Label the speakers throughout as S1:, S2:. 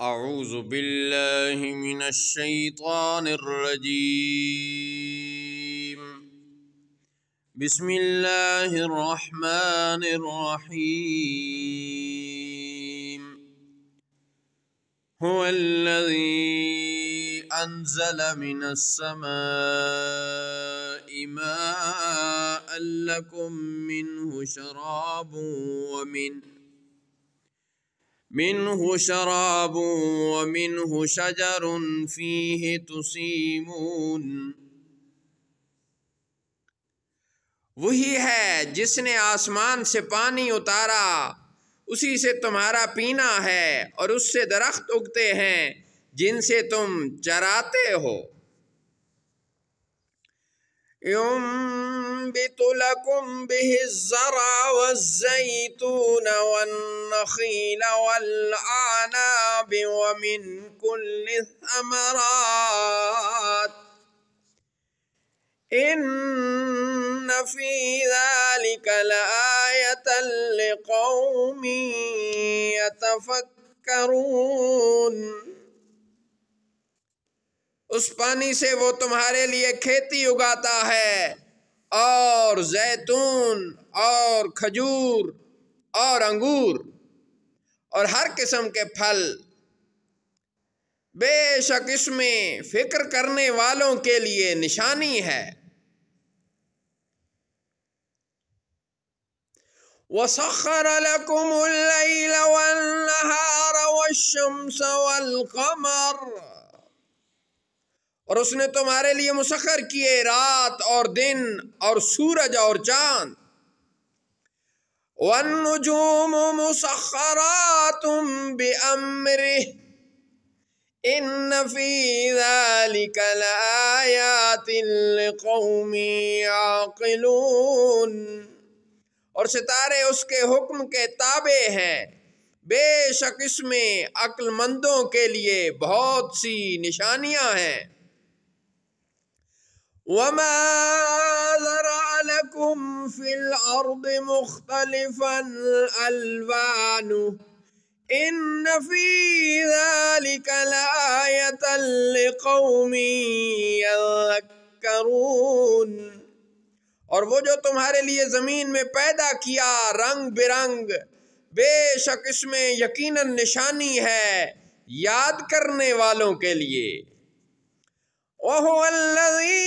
S1: اعوذ باللہ من الشیطان الرجیم بسم اللہ الرحمن الرحیم هو الذی انزل من السماء ماء لکم منه شراب ومنه شجر فيه تسیمون۔ وہی ہے جس نے آسمان سے پانی اتارا، اسی سے تمہارا پینا ہے، اور اس سے درخت اگتے ہیں جن سے تم چراتے ہو۔ ينبت لكم به الزرع والزيتون والنخيل والأعناب ومن كل الثمرات إن في ذلك لآية لقوم يتفكرون۔ اس پانی سے وہ تمہارے لیے کھیتی اگاتا ہے، اور زیتون اور کھجور اور انگور اور ہر قسم کے پھل۔ بے شک اس میں فکر کرنے والوں کے لیے نشانی ہے۔ وَسَخَّرَ لَكُمُ اللَّيْلَ وَالنَّهَارَ وَالشَّمْسَ وَالْقَمَرَ، اور اس نے تمہارے لیے مسخر کیے رات اور دن اور سورج اور چاند۔ وَالنُّجُومُ مُسَخَّرَاتٌ بِأَمْرِهِ إِنَّ فِي ذَلِكَ لَآيَاتٍ لِقَوْمٍ يَعْقِلُونَ۔ اور ستارے اس کے حکم کے تابع ہیں، بے شک اس میں عقل مندوں کے لیے بہت سی نشانیاں ہیں۔ وَمَا ذَرَأَ لَكُمْ فِي الْأَرْضِ مُخْتَلِفًا أَلْوَانُهُ إِنَّ فِي ذَلِكَ لَآيَةً لِقَوْمٍ يَذَّكَّرُونَ۔ اور وہ جو تمہارے لیے زمین میں پیدا کیا رنگ برنگ، بے شک اس میں یقیناً نشانی ہے یاد کرنے والوں کے لیے۔ وَهُوَ الَّذِي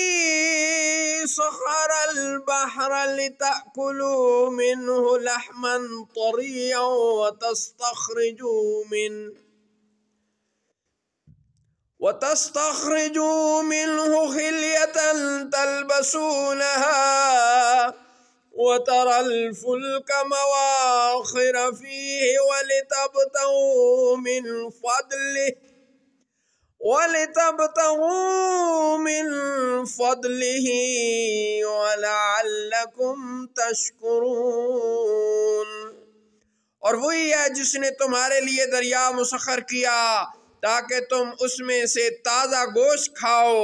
S1: سَخَّرَ الْبَحْرَ لِتَأْكُلُوا مِنْهُ لَحْمًا طَرِيًّا وَتَسْتَخْرِجُوا مِنْهُ حِلْيَةً تَلْبَسُونَهَا وَتَرَى الْفُلْكَ مَوَاخِرَ فِيهِ وَلِتَبْتَغُوا مِنْ فَضْلِهِ وَلَعَلَّكُمْ تَشْكُرُونَ۔ اور وہی ہے جس نے تمہارے لیے دریا مسخر کیا تاکہ تم اس میں سے تازہ گوشت کھاؤ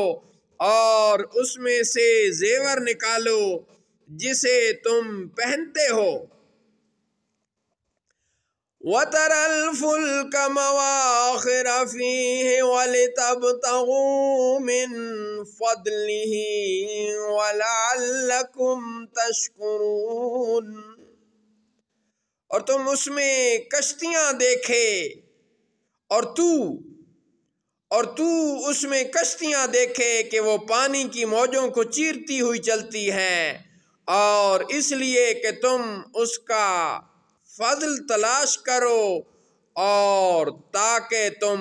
S1: اور اس میں سے زیور نکالو جسے تم پہنتے ہو۔ وَتَرَى الْفُلْكَ مَوَاخِرَ فِيهِ وَلِتَبْتَغُوا مِنْ فَضْلِهِ وَلَعَلَّكُمْ تَشْكُرُونَ۔ اور تم اس میں کشتیاں دیکھے، اور تو اس میں کشتیاں دیکھے کہ وہ پانی کی موجوں کو چیرتی ہوئی چلتی ہیں، اور اس لیے کہ تم اس کا فضل تلاش کرو اور تاکہ تم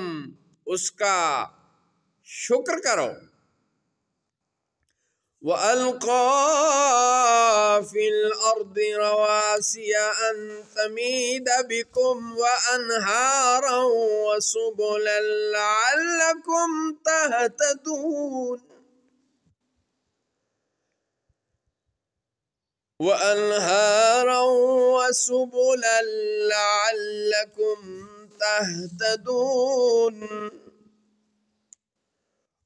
S1: اس کا شکر کرو۔ وَأَلْقَى فِي الْأَرْضِ رَوَاسِيَ أَن تَمِيدَ بِكُمْ وَأَنْهَارًا وَسُبُلًا لَعَلَّكُمْ تَهْتَدُونَ۔ وَأَنْهَارًا وَسُبُلًا لَعَلَّكُمْ تَهْتَدُونَ۔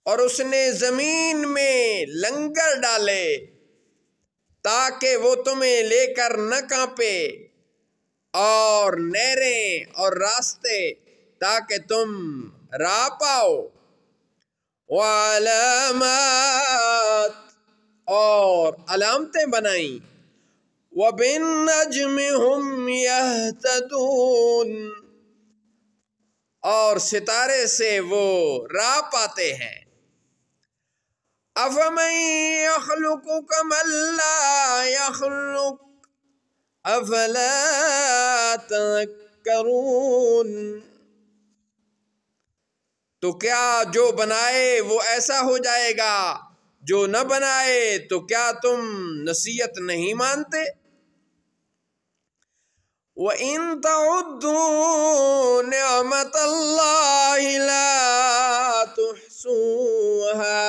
S1: اور اس نے زمین میں لنگر ڈالے تاکہ وہ تمہیں لے کر نہ کانپے، اور نہریں اور راستے تاکہ تم راہ پاؤ، وعلامات اور علامتیں بنائیں، وبالنجم هم يهتدون اور ستارے سے وہ راہ پاتے ہیں۔ افمن يخلق كمن لا يخلق افلا تذکرون، تو کیا جو بنائے وہ ایسا ہو جائے گا، جو نہ بنائے تو کیا تم نصیحت نہیں مانتے؟ وَإِن تَعُدُّوا نِعْمَتَ اللَّهِ لَا تُحْصُوهَا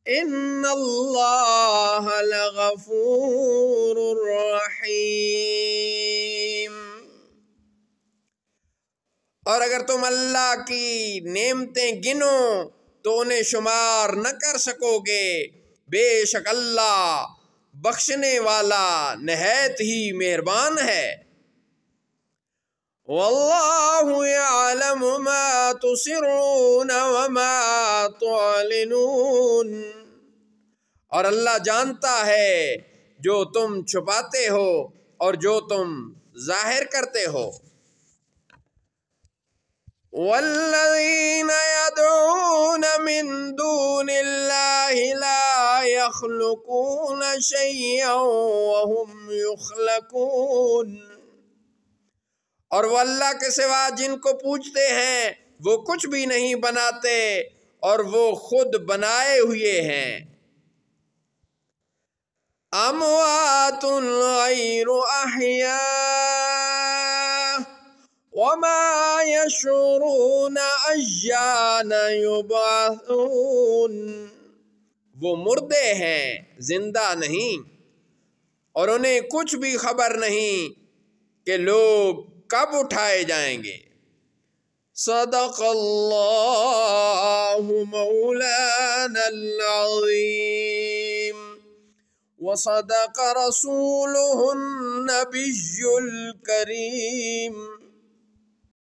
S1: إِنَّ اللَّهَ لَغَفُورٌ رَحِيمٌ۔ اور اگر تم اللہ کی نعمتیں گنو تو انہیں شمار نہ کر سکو گے، بے شک اللہ بخشنے والا نہایت ہی مہربان ہے۔ واللہ یعلم ما تسرون وما تعلنون، اور اللہ جانتا ہے جو تم چھپاتے ہو اور جو تم ظاہر کرتے ہو۔ والذین يدعون من دون اللہ لا يخلقون شیئا وهم يخلقون، اور وہ اللہ کے سوا جن کو پوجتے ہیں وہ کچھ بھی نہیں بناتے اور وہ خود بنائے ہوئے ہیں۔ اموات غیر احیاء وما یشعرون ایان یبعثون، وہ مردے ہیں زندہ نہیں، اور انہیں کچھ بھی خبر نہیں کہ لوگ کب اٹھائے جائیں گے۔ صدق اللہ مولانا العظیم وصدق رسولہ النبی الکریم۔